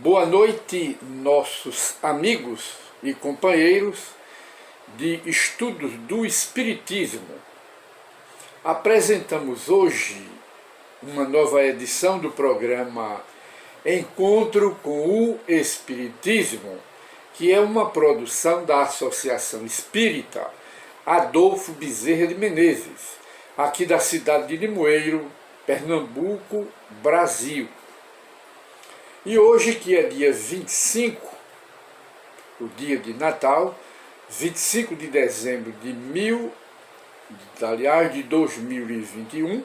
Boa noite, nossos amigos e companheiros de estudos do Espiritismo. Apresentamos hoje uma nova edição do programa Encontro com o Espiritismo, que é uma produção da Associação Espírita Adolfo Bezerra de Menezes, aqui da cidade de Limoeiro, Pernambuco, Brasil. E hoje, que é dia 25, o dia de Natal, 25 de dezembro de 2021,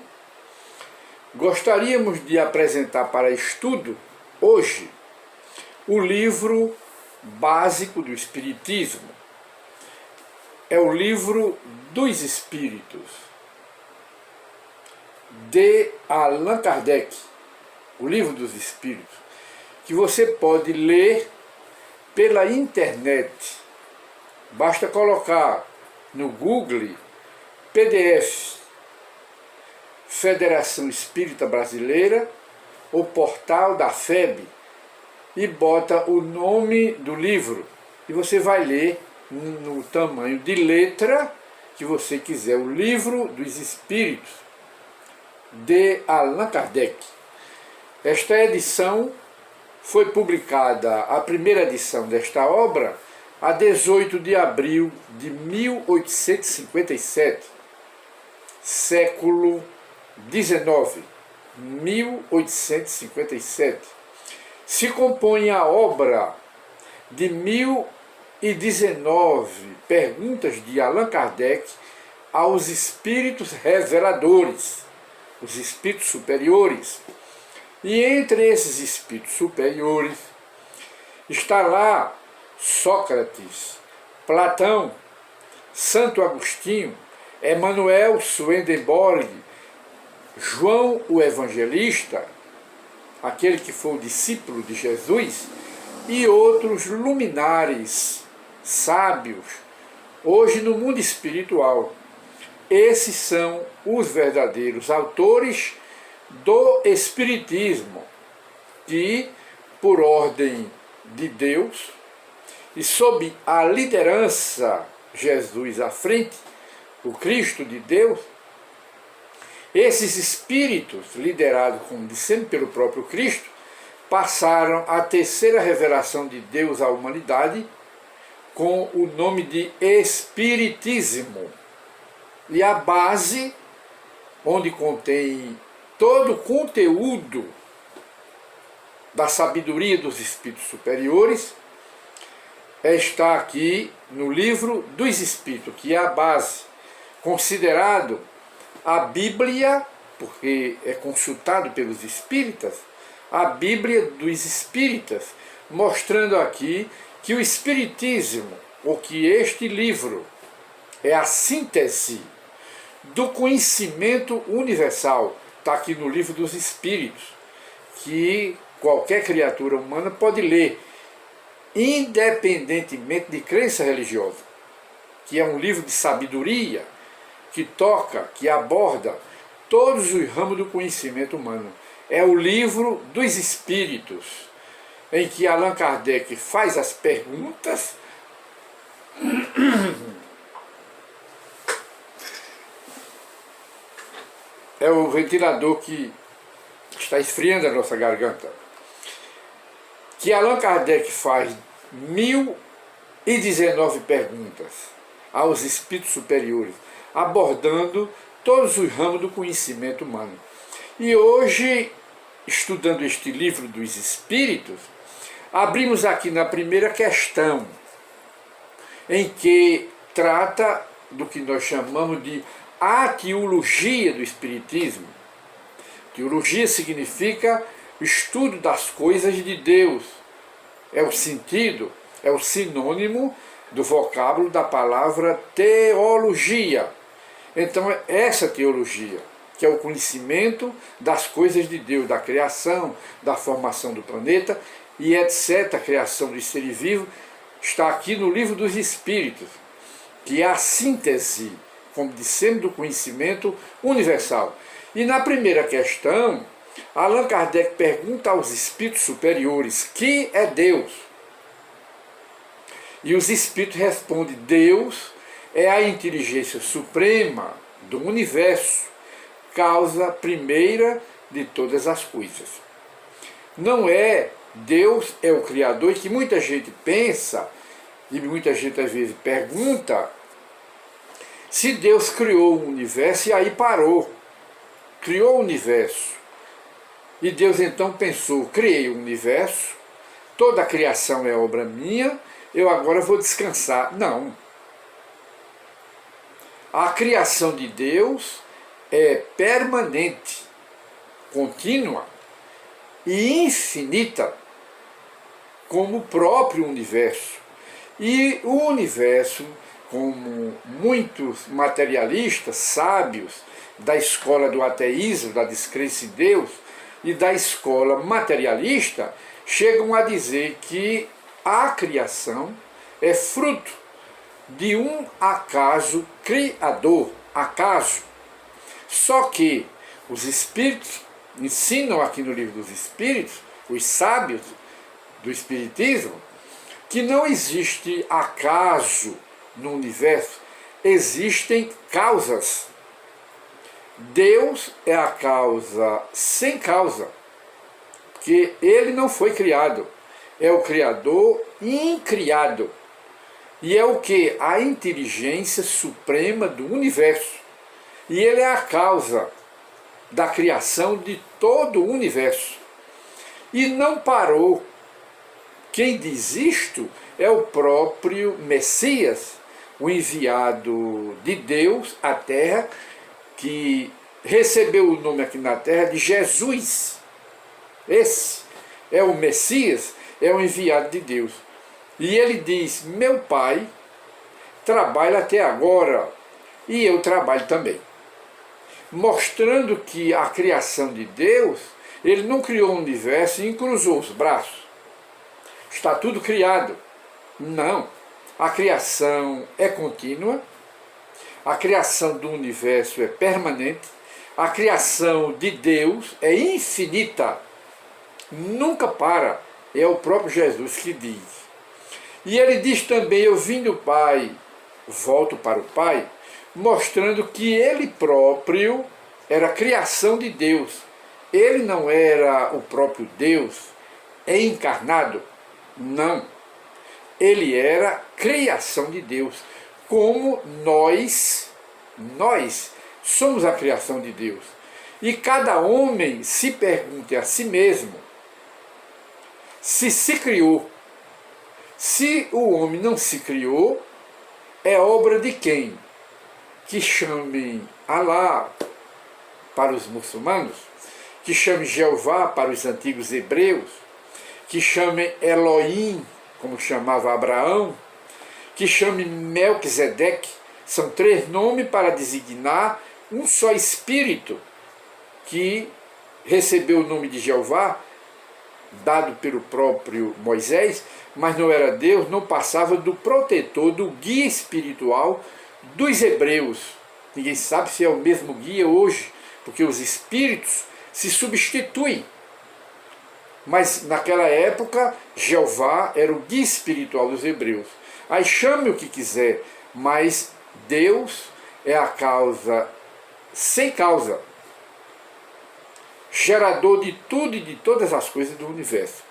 gostaríamos de apresentar para estudo, hoje, o livro básico do Espiritismo. É o livro dos Espíritos, de Allan Kardec, o livro dos Espíritos, que você pode ler pela internet. Basta colocar no Google PDF Federação Espírita Brasileira ou Portal da FEB e bota o nome do livro e você vai ler no tamanho de letra que você quiser, o livro dos Espíritos, de Allan Kardec. Esta edição foi publicada, a primeira edição desta obra, a 18 de abril de 1857, século XIX, 1857. Se compõe a obra de 1019 perguntas de Allan Kardec aos espíritos reveladores, os espíritos superiores. E entre esses espíritos superiores está lá Sócrates, Platão, Santo Agostinho, Emanuel Swedenborg, João o Evangelista, aquele que foi o discípulo de Jesus, e outros luminares, sábios, hoje no mundo espiritual. Esses são os verdadeiros autores do Espiritismo, que, por ordem de Deus, e sob a liderança Jesus à frente, o Cristo de Deus, esses espíritos, liderados, como dissemos, pelo próprio Cristo, passaram a terceira revelação de Deus à humanidade com o nome de Espiritismo. E a base, onde contém todo o conteúdo da sabedoria dos espíritos superiores, está aqui no livro dos Espíritos, que é a base, considerado a Bíblia, porque é consultado pelos espíritas, a Bíblia dos Espíritas, mostrando aqui que o Espiritismo, ou que este livro, é a síntese do conhecimento universal. Está aqui no livro dos Espíritos, que qualquer criatura humana pode ler, independentemente de crença religiosa, que é um livro de sabedoria, que toca, que aborda todos os ramos do conhecimento humano. É o livro dos Espíritos, em que Allan Kardec faz as perguntas é o ventilador que está esfriando a nossa garganta. Que Allan Kardec faz 1019 perguntas aos espíritos superiores, abordando todos os ramos do conhecimento humano. E hoje, estudando este livro dos Espíritos, abrimos aqui na primeira questão, em que trata do que nós chamamos de a teologia do Espiritismo. Teologia significa estudo das coisas de Deus. É o sentido, é o sinônimo do vocábulo da palavra teologia. Então, essa teologia, que é o conhecimento das coisas de Deus, da criação, da formação do planeta e etc., a criação dos seres vivos, está aqui no livro dos Espíritos, que é a síntese, como dissemos, do conhecimento universal. E na primeira questão, Allan Kardec pergunta aos espíritos superiores: que é Deus? E os espíritos respondem: Deus é a inteligência suprema do universo, causa primeira de todas as coisas. Não é Deus é o Criador, e que muita gente pensa, e muita gente às vezes pergunta, se Deus criou o universo e aí parou, criou o universo. E Deus então pensou: criei o universo, toda a criação é obra minha, eu agora vou descansar. Não. A criação de Deus é permanente, contínua e infinita, como o próprio universo. E o universo, como muitos materialistas sábios da escola do ateísmo, da descrença em Deus, e da escola materialista, chegam a dizer que a criação é fruto de um acaso criador, acaso. Só que os espíritos ensinam aqui no livro dos espíritos, os sábios do espiritismo, que não existe acaso no universo, existem causas. Deus é a causa sem causa, porque ele não foi criado, é o Criador incriado. E é o que? A inteligência suprema do universo. E ele é a causa da criação de todo o universo. E não parou. Quem diz isto é o próprio Messias, o enviado de Deus à Terra, que recebeu o nome aqui na Terra de Jesus. Esse é o Messias, é o enviado de Deus. E ele diz: meu Pai trabalha até agora e eu trabalho também. Mostrando que a criação de Deus, ele não criou o universo e cruzou os braços. Está tudo criado. Não. A criação é contínua, a criação do universo é permanente, a criação de Deus é infinita, nunca para. É o próprio Jesus que diz. E ele diz também: eu vim do Pai, volto para o Pai, mostrando que ele próprio era criação de Deus. Ele não era o próprio Deus encarnado. Não. Ele era criação de Deus. Como nós somos a criação de Deus. E cada homem se pergunte a si mesmo se criou. Se o homem não se criou, é obra de quem? Que chamem Alá para os muçulmanos, que chamem Jeová para os antigos hebreus, que chamem Elohim, como chamava Abraão, que chame Melquisedeque. São 3 nomes para designar um só espírito que recebeu o nome de Jeová, dado pelo próprio Moisés, mas não era Deus, não passava do protetor, do guia espiritual dos hebreus. Ninguém sabe se é o mesmo guia hoje, porque os espíritos se substituem. Mas naquela época, Jeová era o guia espiritual dos hebreus. Aí chame o que quiser, mas Deus é a causa sem causa, gerador de tudo e de todas as coisas do universo.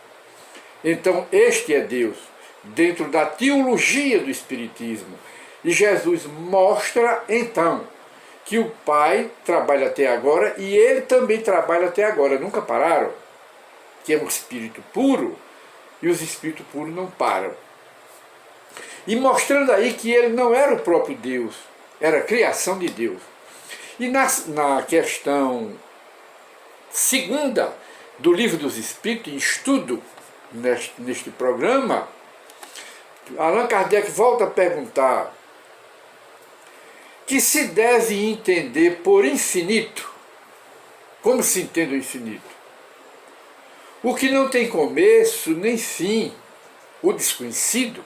Então este é Deus, dentro da teologia do Espiritismo. E Jesus mostra então que o Pai trabalha até agora e ele também trabalha até agora, nunca pararam, que é um espírito puro, e os espíritos puros não param. E mostrando aí que ele não era o próprio Deus, era a criação de Deus. E na questão segunda do Livro dos Espíritos, em estudo neste programa, Allan Kardec volta a perguntar: que se deve entender por infinito? Como se entende o infinito? O que não tem começo nem fim, o desconhecido.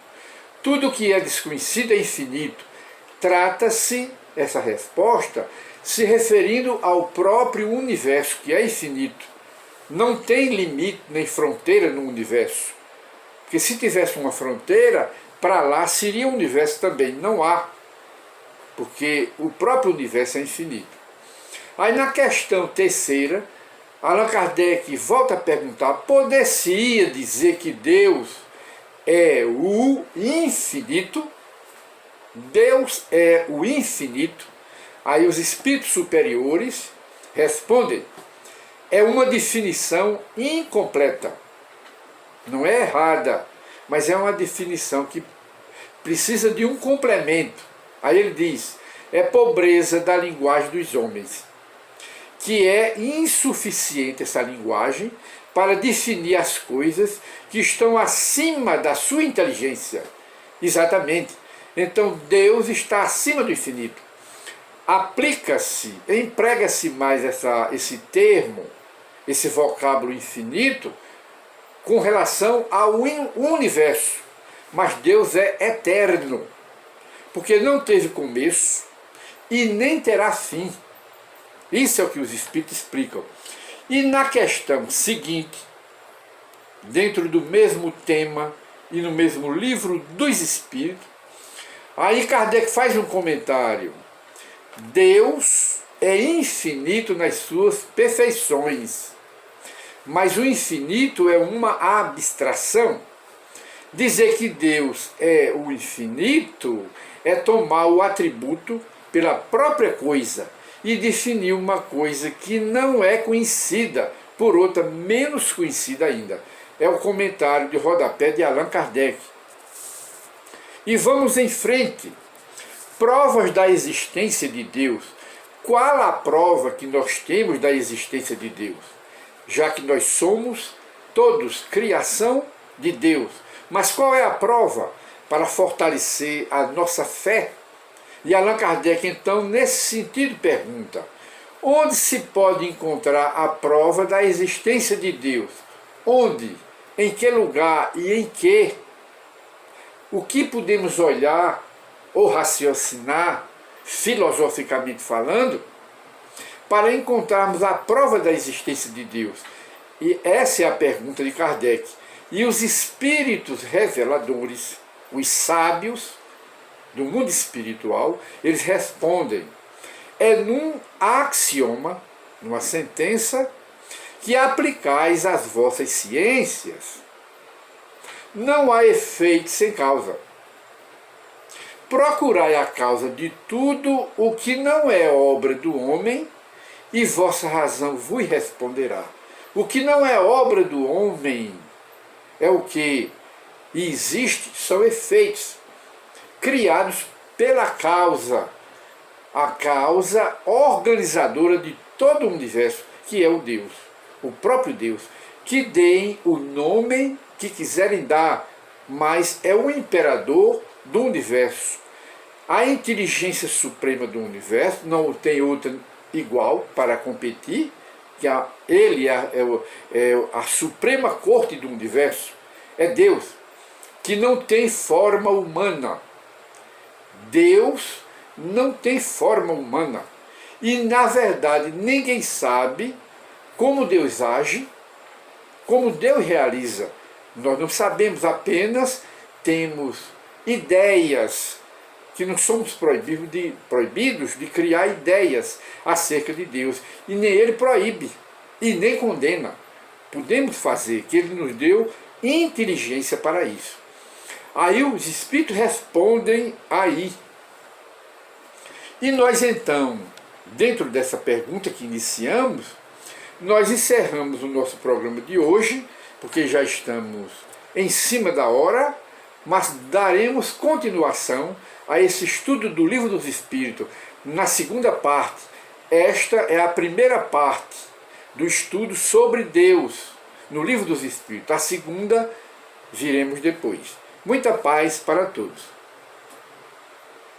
Tudo que é desconhecido é infinito. Trata-se, essa resposta, se referindo ao próprio universo, que é infinito. não tem limite nem fronteira no universo. Porque se tivesse uma fronteira, para lá seria um universo também. Não há, porque o próprio universo é infinito. Aí na questão terceira, Allan Kardec volta a perguntar, poder-se-ia dizer que Deus é o infinito? Deus é o infinito? Aí os espíritos superiores respondem, é uma definição incompleta. Não é errada, mas é uma definição que precisa de um complemento. Aí ele diz, é pobreza da linguagem dos homens, que é insuficiente essa linguagem para definir as coisas que estão acima da sua inteligência. Exatamente. Então Deus está acima do infinito. Aplica-se, emprega-se mais esse termo, esse vocábulo infinito, com relação ao universo. Mas Deus é eterno, porque não teve começo e nem terá fim. Isso é o que os espíritos explicam. E na questão seguinte, dentro do mesmo tema e no mesmo livro dos espíritos, aí Kardec faz um comentário. Deus é infinito nas suas perfeições, mas o infinito é uma abstração. Dizer que Deus é o infinito é tomar o atributo pela própria coisa e definir uma coisa que não é conhecida por outra menos conhecida ainda. É o comentário de rodapé de Allan Kardec. E vamos em frente. Provas da existência de Deus. Qual a prova que nós temos da existência de Deus? Já que nós somos todos criação de Deus. Mas qual é a prova para fortalecer a nossa fé? E Allan Kardec, então, nesse sentido, pergunta, onde se pode encontrar a prova da existência de Deus? Onde? Em que lugar e em que? O que podemos olhar ou raciocinar, filosoficamente falando, para encontrarmos a prova da existência de Deus? E essa é a pergunta de Kardec. E os espíritos reveladores, os sábios do mundo espiritual, eles respondem, é num axioma, numa sentença, que aplicais às vossas ciências. Não há efeito sem causa. Procurai a causa de tudo o que não é obra do homem, e vossa razão vos responderá. O que não é obra do homem é o que existe, são efeitos criados pela causa, a causa organizadora de todo o universo, que é o Deus, o próprio Deus, que deem o nome que quiserem dar, mas é o imperador do universo. A inteligência suprema do universo não tem outra igual para competir, que ele é a suprema corte do universo, é Deus, que não tem forma humana. Deus não tem forma humana. E, na verdade, ninguém sabe como Deus age, como Deus realiza. Nós não sabemos, apenas temos ideias, que não somos proibidos de criar ideias acerca de Deus. E nem Ele proíbe, e nem condena. Podemos fazer, que Ele nos deu inteligência para isso. Aí os espíritos respondem aí. E nós então, dentro dessa pergunta que iniciamos, nós encerramos o nosso programa de hoje, porque já estamos em cima da hora, mas daremos continuação a esse estudo do Livro dos Espíritos na segunda parte. Esta é a primeira parte do estudo sobre Deus no Livro dos Espíritos. A segunda viremos depois. Muita paz para todos.